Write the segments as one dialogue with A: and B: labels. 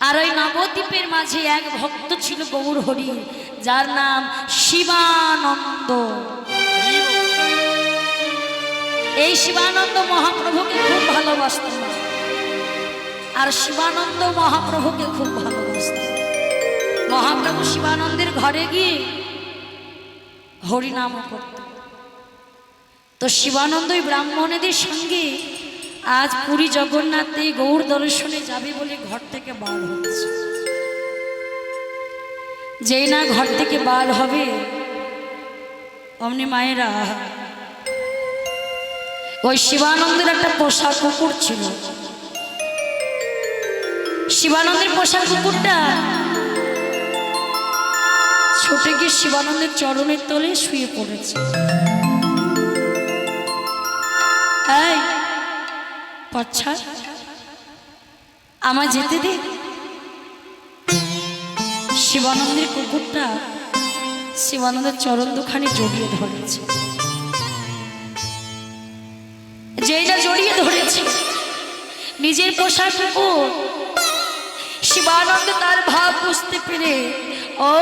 A: আর ওই নবদ্বীপের মাঝে এক ভক্ত ছিল গৌর হরি, যার নাম শিবানন্দ। এই শিবানন্দ মহাপ্রভুকে খুব ভালোবাসতেন, আর শিবানন্দ মহাপ্রভুকে খুব ভালোবাসতেন। মহাপ্রভু শিবানন্দের ঘরে গিয়ে হরিনাম করত। তো শিবানন্দ ওই ব্রাহ্মণেদের সঙ্গে আজ পুরী জগন্নাথে গৌর দর্শনে যাবে বলে ঘর থেকে বার হচ্ছে। যেই না ঘর থেকে বার হবে অমনি মায়েরা, ওই শিবানন্দের একটা পোষা কুকুর ছিল। শিবানন্দের পোষা কুকুরটা ছুটে গিয়ে শিবানন্দের চরণের তলে শুয়ে পড়েছে। এই বাচ্চা, আমায় যেতে দে। শিবানন্দের কুকুরটা শিবানন্দের চরণ দুখানি জড়িয়ে ধরেছে। যেটা জড়িয়ে ধরেছে নিজের পোষা কুকুর, শিবানন্দ তার ভাব বুঝতে পেরে, ও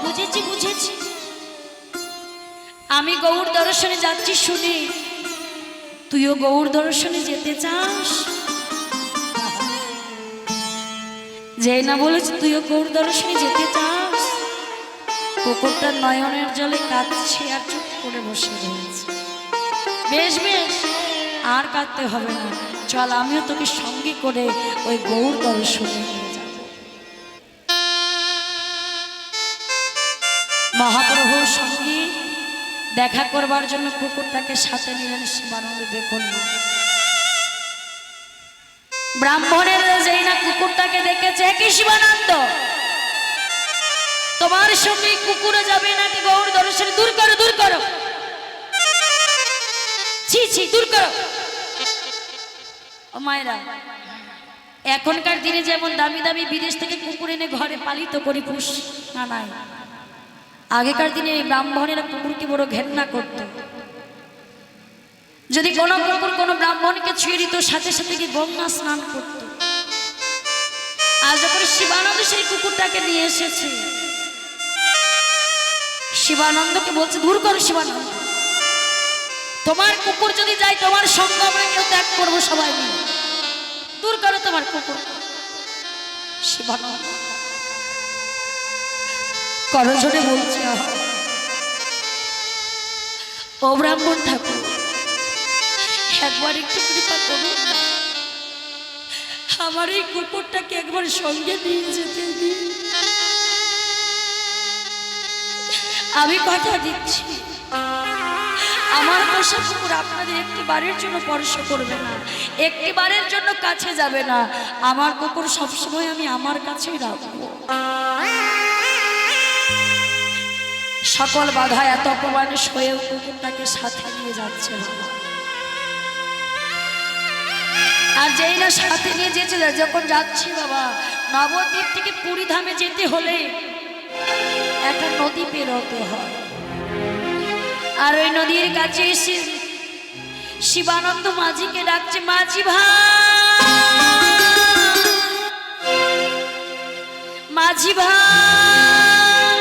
A: বুঝেছি বুঝেছি, আমি গৌর দর্শনে যাচ্ছি শুনে তুইও গৌর দর্শনে যেতে চাস? যে না বলেছি তুইও গৌর দর্শনে যেতে চাস, কুকুরটা নয়নের জলে কাঁদছে আর চুপ করে বসে রয়েছে। বেশ বেশ, আর কাঁদতে হবে না, চল আমিও তোকে সঙ্গে করে ওই গৌর দর্শনে নিয়ে যাব। মহাপ্রভুর সঙ্গে দেখা করবার জন্য কুকুরটাকে সাথে নিলেন শিবানন্দ। দেখুন ব্রাহ্মণের যেই না কুকুরটাকে দেখেছে, কি শিবানন্দ তোমার সঙ্গে কুকুরে যাবে নাকি গৌর দর্শনে? দূর করো দূর করো, ছি ছি, দূর করো। ও মায়েরা, এখনকার দিনে যেমন দামি দামি বিদেশ থেকে কুকুর এনে ঘরে পালিত করি পুষ না নাই, আগেকার দিনে ব্রাহ্মণেরা কুকুরকে বড় ঘেন্না করত। যদি কোনো কুকুর কোনো ব্রাহ্মণকে ছুঁয়ে দিত, সাথে সাথে গিয়ে গঙ্গা স্নান করত। আজ যখন শিবানন্দ সেই কুকুরটাকে নিয়ে এসেছে, শিবানন্দকে বলছে দূর করো শিবানন্দ, তোমার কুকুর যদি যায় তোমার সঙ্গ আমরা কেউ ত্যাগ করবো সবাই মিলে, দূর করো তোমার কুকুর। শিবানন্দ করজোড়ে বলছে, ও ব্রাহ্মণ ঠাকুর, একবার একটু কৃপা করুন না, আমার এই কুকুরটাকে একবার সঙ্গে নিয়ে যেতে দিন। আমি কথা দিচ্ছি, আমার পোষা কুকুর আপনাদের একটি বারের জন্য স্পর্শ করবে না, একটি বারের জন্য কাছে যাবে না। আমার কুকুর সবসময় আমি আমার কাছেই রাখবো। সকল বাধা এত অপমানে সয়েও কুকুরটাকে সাথে নিয়ে যাচ্ছে বাবা। আর যেই না সাথে নিয়ে যেতে, যখন যাচ্ছি বাবা, নবদ্বীপ থেকে পুরী ধামে যেতে হলে একটা নদী পেরোতে হয়। আর ওই নদীর কাছে এসে শিবানন্দ মাঝিকে ডাকছে, মাঝি ভাই, মাঝি ভাই,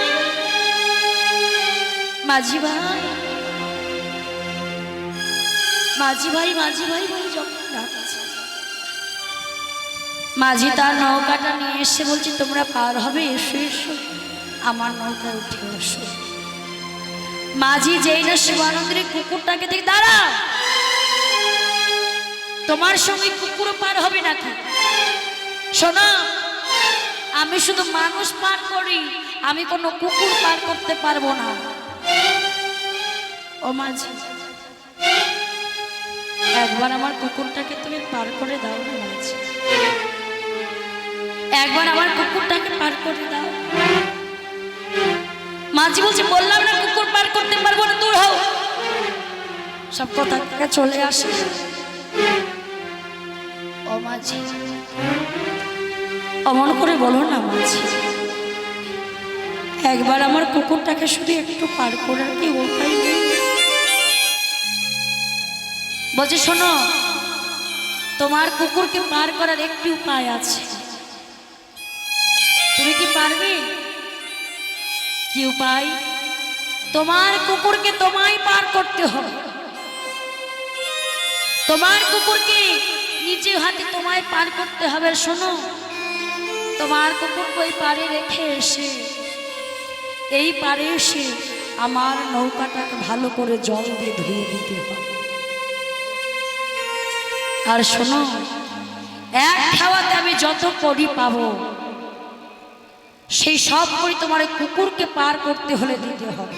A: মাঝি ভাই, মাঝি ভাই, মাঝি ভাই বলে যখন ডাকছে, মাঝি তার নৌকাটা নিয়ে এসে বলছে, তোমরা পার হবে, এসো এসো, আমার নৌকায় উঠে এসো। মাঝি যেই না শিবানন্দের কুকুরটাকে দেখে, দাঁড়া, তোমার সঙ্গে কুকুরও পার হবে নাকি? শোনো, আমি শুধু মানুষ পার করি, আমি কোনো কুকুর পার করতে পারবো না। ও মাঝি, একবার আমার কুকুরটাকে তুমি পার করে দাও না মাঝি, একবার আমার কুকুরটাকে পার করে দাও। মাঝি বলছে, বললাম না কুকুর পার করতে পারবো না, দূর হও। সব কথা থেকে চলে আসে। ও মাঝি, অমন করে বলো না মাঝি, একবার আমার কুকুরটাকে শুধু একটু পার করার কি উপায় নেই? বলছে, শোনো, তোমার কুকুরকে পার করার একটি উপায় আছে। কি কি উপায়? তোমার কুকুরকে তোমায় পার করতে হবে। তোমার কুকুরকে নিজে হাতে তোমায় পার করতে হবে। শোনো, তোমার কুকুরকে ওই পারে রেখে এসে এই পারে এসে আমার নৌকাটাকে ভালো করে জল দিয়ে ধুয়ে দিতে হবে। আর শোনো, এক খাওয়াতে আমি যত করি পাবো সেই সব করি তোমার কুকুরকে পার করতে হলে দিতে হবে।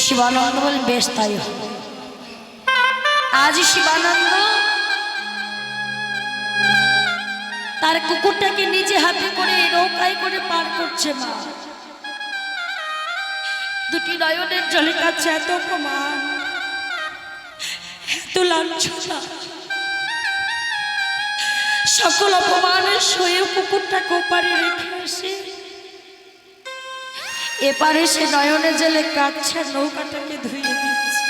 A: শিবানন্দ বলে বেশ তাই হবে। আজ শিবানন্দ তার কুকুরটাকে নিজে হাতে করে নৌকায় করে পার করছে। মা দুটি নয়নের জলে কাছে এত অপমান, এত লাঞ্ছনা, সকল অপমানের সয়ে কুকুরটাকে ওপারে রেখে আসে এপারে সে নয়নের জলে কাছে নৌকাটাকে ধুয়ে দিচ্ছে।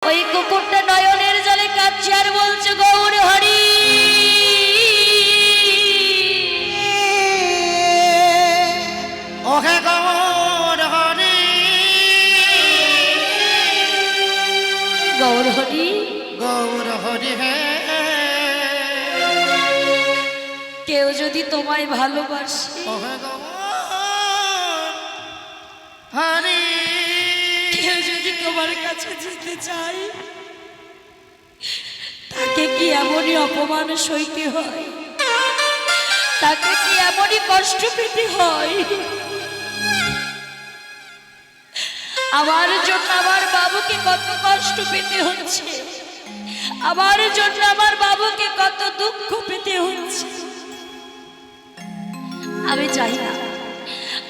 A: ওই কুকুরটা নয়নের জলে কাছে আর বলছে গৌর হরি,
B: ওহে গৌর হরি,
A: গৌর হরি,
B: গৌর হরি হে।
A: কেউ যদি তোমায় ভালোবাসে,
B: ওহে গৌর হরি,
A: কেউ যদি তোমার কাছে যেতে চায়, তাকে কি এমনই অপমান সইতে হয়? তাকে কি এমনই কষ্ট পেতে হয়? আমার জন্য আমার বাবুকে কত কষ্ট পেতে হচ্ছে, আমার জন্য আমার বাবুকে কত দুঃখ পেতে হচ্ছে। আমি চাই না,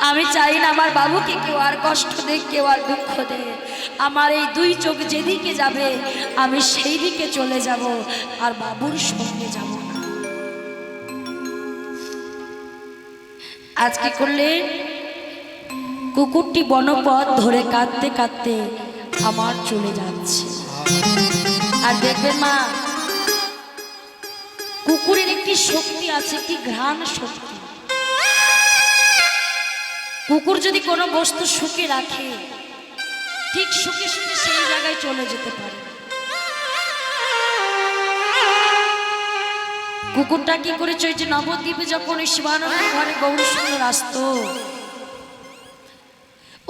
A: আমি চাই না আমার বাবুকে কেউ আর কষ্ট দেয়, কেউ আর দুঃখ দেয়। আমার এই দুই চোখ যেদিকে যাবে আমি সেই দিকে চলে যাব, আর বাবুর সঙ্গে যাব না। আজ কি করলে? কুকুরটি বনপথ ধরে কাঁদতে কাঁদতে আমার চলে যাচ্ছে। আর দেখবেন মা, কুকুরের একটি শক্তি আছে, একটি ঘ্রাণ শক্তি। কুকুর যদি কোনো বস্তু শুকে রাখে, ঠিক শুকে শুকে সেই জায়গায় চলে যেতে পারে। কুকুরটা কি করেছে, ওই যে নবদ্বীপে যখন শিবানন্দের ঘরে গৌর সুন্দর আসতো,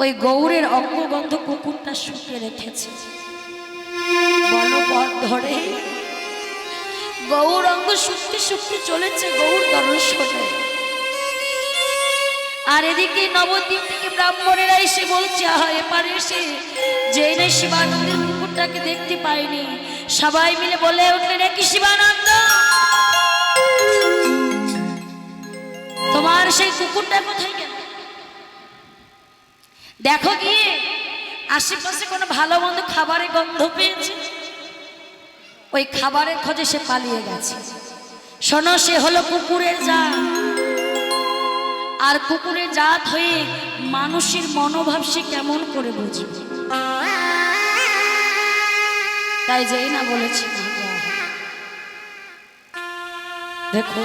A: ওই গৌরের অঙ্গগন্ধ কুকুরটা শুকে রেখেছে। বনপথ ধরে গৌর অঙ্গ শুকতে শুকতে চলেছে গৌর দর্শনে। আর এদিকে নবদ্বীপ থেকে ব্রাহ্মণেরা এসে বলছে, হয় এপারে এসে যে শিবানন্দের কুকুরটাকে দেখতে পাইনি। সবাই মিলে বলে উঠলেন, কি শিবানন্দ, তোমার সেই কুকুরটা কোথায় গেল? দেখো গিয়ে আশেপাশে কোনো ভালো মন্দ খাবারের গন্ধ পেয়েছে, ওই খাবারের খোঁজে সে পালিয়ে গেছে। শোনো, সে হলো কুকুরের জাত। আর কুকুরের জাত হয়ে মানুষের মনোভাব সে কেমন করে বুঝবে? তাই যেই না বলেছি, দেখো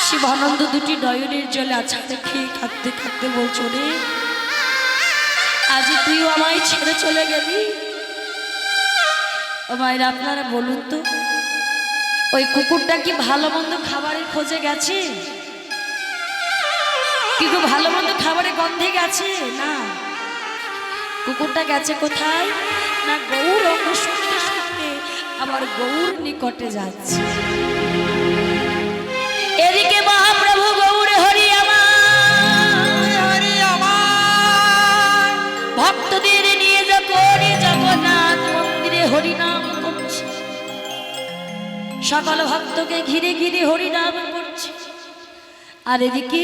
A: শিবানন্দ দুটি নয়নের জলে আছাড়ে খেয়ে কাঁদতে কাঁদতে বলছো, রে আজ তুইও আমায় ছেড়ে চলে গেলি। মায়েরা আপনারা বলুন তো, ওই কুকুরটা কি ভালো মন্দ খাবারের খোঁজে গেছে? কিন্তু ভালো মন্দ খাবারের গন্ধে গেছে না। কুকুরটা গেছে কোথায়? না গৌর অঙ্গ শুনতে শুনতে আবার গৌর নিকটে যাচ্ছে। এদিকে মহাপ্রভু গৌর হরি আমার ভক্তদের নিয়ে যখন জগন্নাথ মন্দিরে হরিনাম করছে, সকল ভক্তকে ঘিরে ঘিরে হরিনাম করছে। আর এদিকে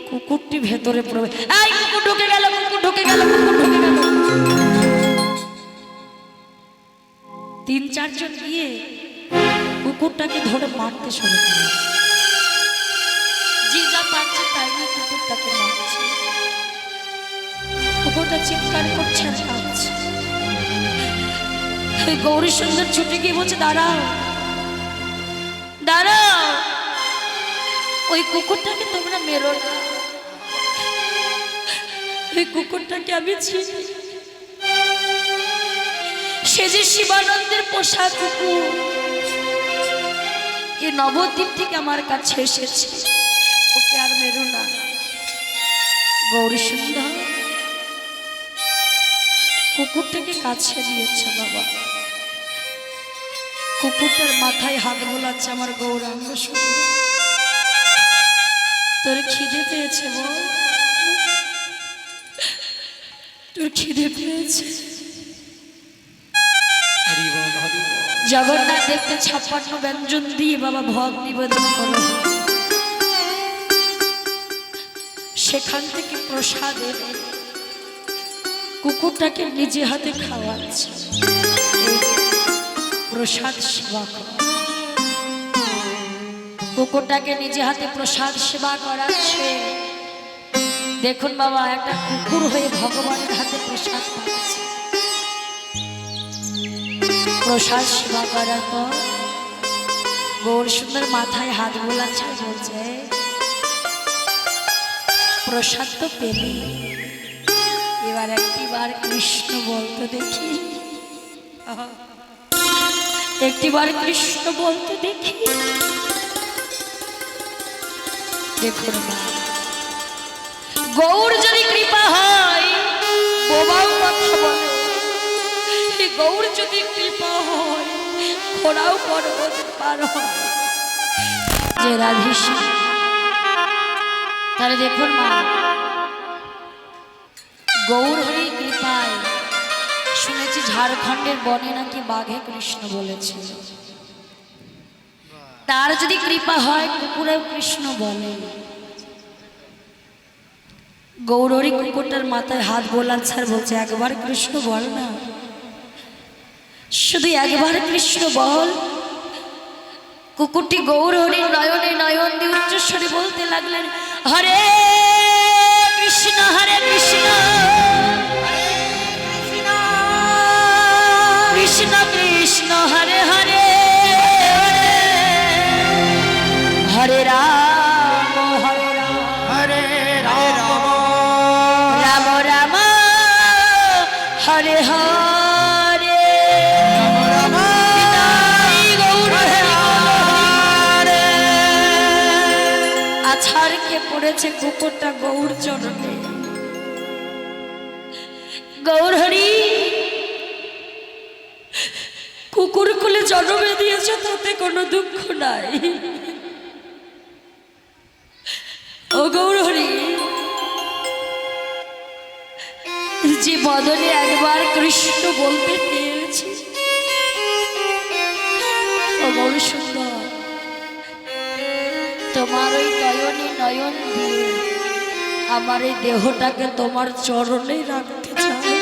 A: কুকুরটি ভেতরে প্রবেশ, এই কুকুর ঢুকে গেল, কুকুর ঢুকে গেল, কুকুর ঢুকে গেল। 3-4 জন গিয়ে কুকুরটাকে ধরে মারতে শুরু করে। যে যা পাচ্ছে তাই নিয়ে কুকুরটাকে মারছে। কুকুরটা চিৎকার করছে আর কাঁদছে। ওই গৌরী সুন্দর ছুটে গিয়ে বলছে, দাঁড়াও দাঁড়াও, ওই কুকুরটাকে তোমরা মেরো না, ওই কুকুরটাকে আমি চিনি, সে যে শিবানন্দের পোষা কুকুর, এই নবদ্বীপ থেকে আমার কাছে এসেছে, ওকে আর মেরো না। গৌরী সুন্দর কুকুরটাকে কাছে নিয়েছে বাবা, কুকুরটার মাথায় হাত বোলাচ্ছে আমার গৌরাঙ্গ সুন্দর। তোর খিদে পেয়েছে বল, তোর খিদে পেয়েছে? জগন্নাথ দেখতে 56 ব্যঞ্জন দিয়ে বাবা ভোগ নিবেদন করো, সেখান থেকে প্রসাদ এনে কুকুরটাকে নিজে হাতে খাওয়াচ্ছে, প্রসাদ সেবা করা, কুকুরটাকে নিজে হাতে প্রসাদ সেবা করাচ্ছে। দেখুন বাবা, একটা কুকুর হয়ে ভগবানের হাতে প্রসাদ পাচ্ছে। প্রসাদ সেবা করার পর গৌর সুন্দর মাথায় হাত বোলাচ্ছে, বলছে, প্রসাদ তো পেলি, এবার একটিবার কৃষ্ণ বলতে দেখি, একটিবার কৃষ্ণ বলতে দেখি। দেখুন মা, গৌর যদি কৃপা হয় বোবাও কথা বলে, গৌর যদি কৃপা হয় ঘোড়াও পর্বত পার হয় যে রাধেশ্যাম। তাহলে দেখুন মা, গৌর হরি কৃপায় শুনেছি ঝাড়খণ্ডের বনে নাকি বাঘে কৃষ্ণ বলেছিল, তার যদি কৃপা হয় কুকুরেও কৃষ্ণ বলে। গৌর হরি কুকুরটার মাথায় হাত বোলাচ্ছে আর বলছে, একবার কৃষ্ণ বল না, শুধু একবার কৃষ্ণ বল। কুকুরটি গৌর হরি নয়নে নয়ন দিয়ে উচ্চস্বরে বলতে লাগলেন, হরে কৃষ্ণ হরে কৃষ্ণ কৃষ্ণ কৃষ্ণ হরে হরে, হরে রাম হরে রাম
B: হরে রাম
A: রাম রাম হরে হরে। আছাড়কে পড়েছে কুকুরটা গৌর চরণে। গৌর হরি কুকুর কুলে জন্মে দিয়েছে, তাতে কোনো দুঃখ নাই। ও গৌর হরি, যে বদলে একবার কৃষ্ণ বলতে পেরেছি, ও গৌর সুন্দর, তোমার ওই নয়নে নয়ন দিয়ে আমার এই দেহটাকে তোমার চরণে রাখতে চাই।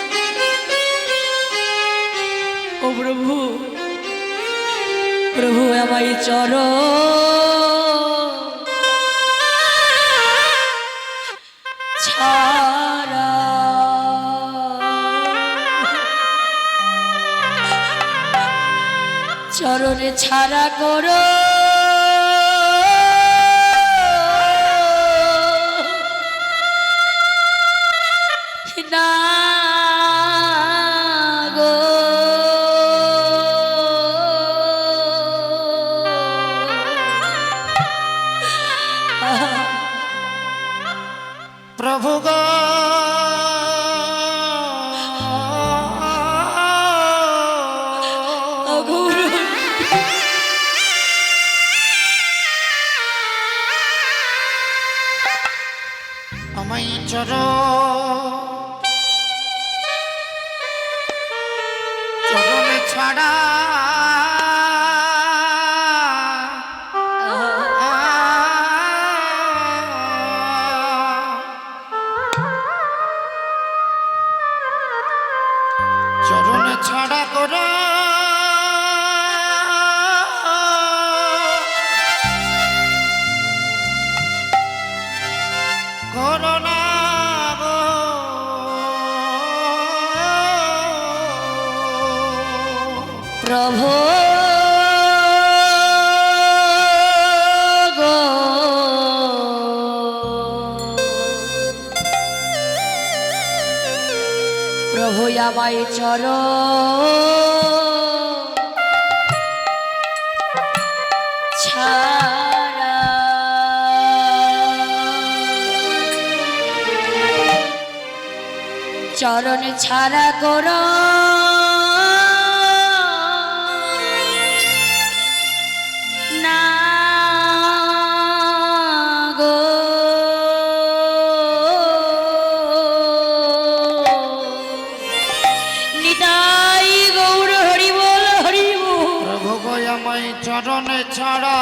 A: ও প্রভু, প্রভু আমায় চরণ ছাড়া চরণে ছাড়া করো না গো।
B: প্রভু গো
A: প্রভু গো প্রভু আমায় ছাড়া চরণ ছাড়া করো না গো নিতাই গৌর হরি বল হরি বল
B: প্রভু গো আমায় চরণে ছাড়া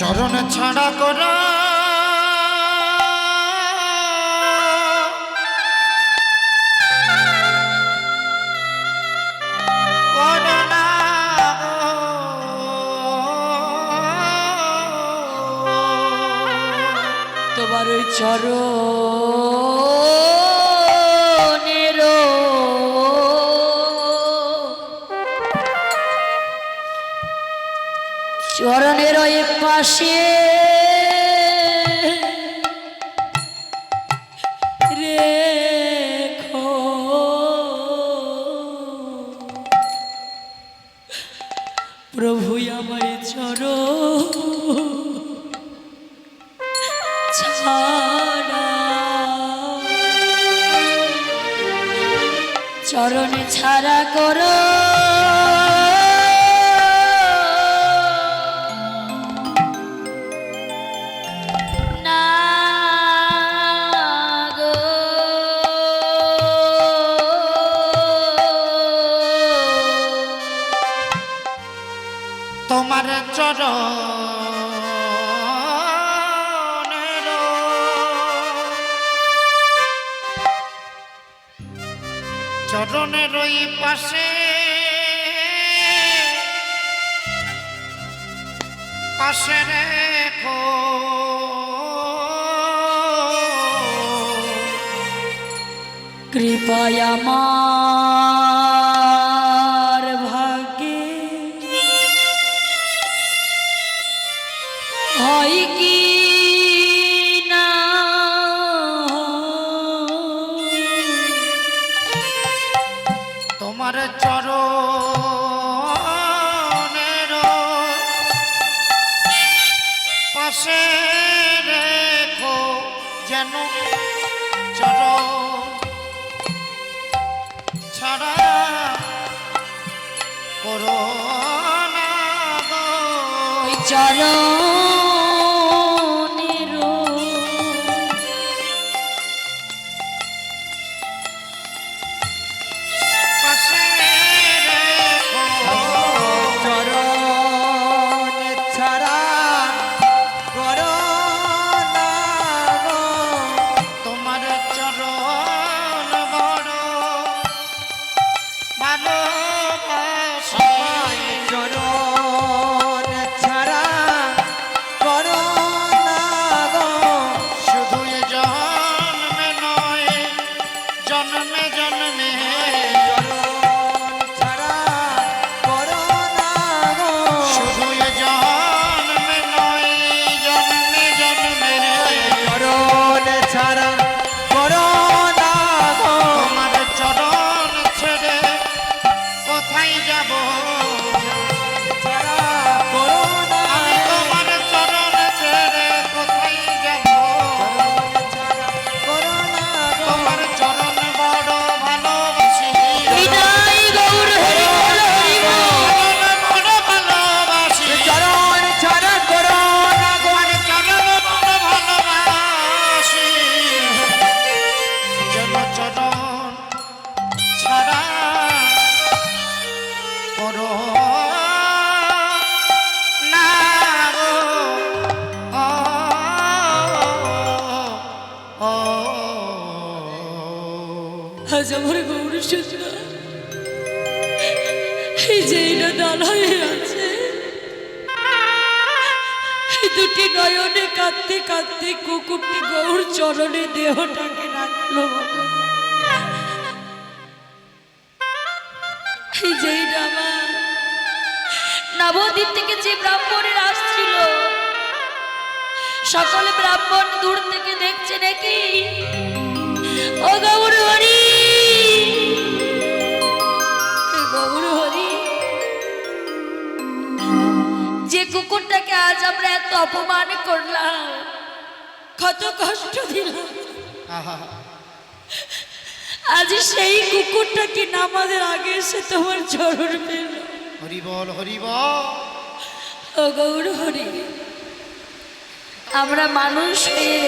B: চরণ ছাড়া করো করোনা
A: তোমার ওই চরণের চরণের ওই পাশে রেখো প্রভু আমায় ছাড়া চরণে ছাড়া করো না গো
B: তোমার চরণের চরণের ওই পাশে পাশে রেখো
A: কৃপায় আমার ভাগ্যে হয় কি না
B: তোমার চরণের পাশে রেখো যেন চরণ ছাড়া করো না গো।
A: ওই চরণের
B: পাশে রেখো চরণ ছাড়া করো না গো। তোমার চরণ বড় ভালোবাসি চরণ ছাড়া করো না গো। শুধু এ জন্মে নয় জন্মে জন্মে চরণ ছাড়া করো না গো। শুধু এ জন্মে নয় জন্মে জন্মে চরণ ছাড়া করো না গো। তোমার চরণ ছেড়ে কোথায় যাব ছাড়া করো না। আমি তোমার চরণ ছেড়ে কোথায় যাব করো না। তোমার চরণ বড় ভালোবাসি
A: বিদায় গৌর হরি বল হরি বল
B: বড় ভালোবাসি চরণ ছাড়া করো না। তোমার চরণ বড় ভালোবাসি যেন চরণ ছাড়া করো না গো।
A: আজ আমার গৌর সুন্দর এই যে এটা ডাল হয়ে আছে দুটি নয়নে কাঁদতে কাঁদতে কুকুরটি গৌর চরণে দেহটাকে রাখলো। যেই নামা নবদ্বীপ থেকে যে ব্রাহ্মণের আসছিল, সকল ব্রাহ্মণ দূর থেকে দেখছে নাকি ও গৌর হরি, গৌর হরি, যে কুকুরটাকে আজ আমরা এত অপমান করলাম, কত কষ্ট দিলাম, আজ সেই কুকুরটাকে নামাজের আগে এসে তোমার চরণ পেল।
B: হরি বল হরি বল।
A: ও গৌর হরি, আমরা মানুষ হয়ে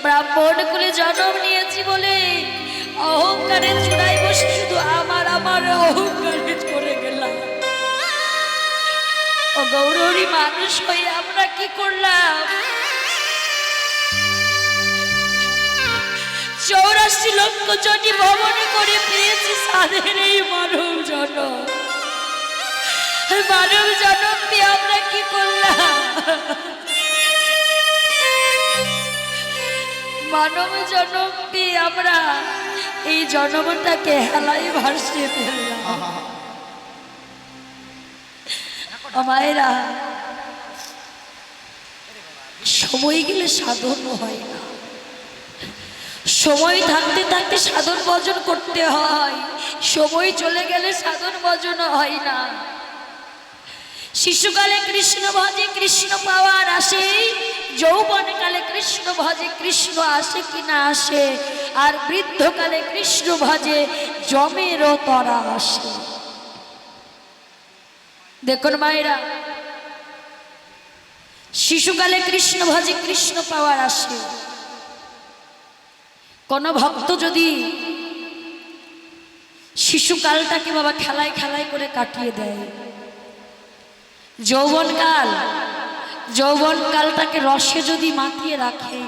A: ব্রাহ্মণ কুলে জন্ম নিয়েছি বলে অহংকারের চূড়ায় বসে শুধু আমার আমার অহংকারে করে গেলাম। ও গৌর হরি, মানুষ হয়ে আমরা কি করলাম? 84 লক্ষ জনি ভবনে করে পেয়েছি সাধের এই মানব জনম। মানব জনম পেয়ে আমরা কি করলাম? মানব জনম পেয়ে আমরা এই জনমটাকে হেলায় ভাসিয়ে ফেললাম। মায়েরা, সময় গেলে সাধন হয় না, সময় থাকতে থাকতে সাধন ভজন করতে হয়, সময় চলে গেলে সাধন ভজন হয় না। শিশুকালে কৃষ্ণ ভজে কৃষ্ণ পাওয়ার আসে, যৌবনকালে কৃষ্ণ ভজে কৃষ্ণ আসে কি না আসে, আর বৃদ্ধকালে কৃষ্ণ ভজে জমেরও তরা আসে। দেখুন মায়েরা, শিশুকালে কৃষ্ণ ভজে কৃষ্ণ পাওয়ার আসে। কোন ভক্ত যদি শিশুকালটাকে বাবা খেলায় খেলায় করে কাটিয়ে দেয়, যৌবনকালটাকে রসে যদি মাতিয়ে রাখে,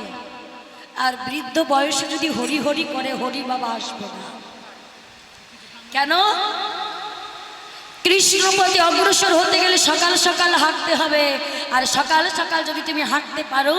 A: আর বৃদ্ধ বয়সে যদি হরি হরি করে, হরি বাবা আসবে না। কেন? কৃষ্ণ পথে অগ্রসর হতে গেলে সকাল সকাল হাঁটতে হবে, আর সকাল সকাল যদি তুমি হাঁটতে পারো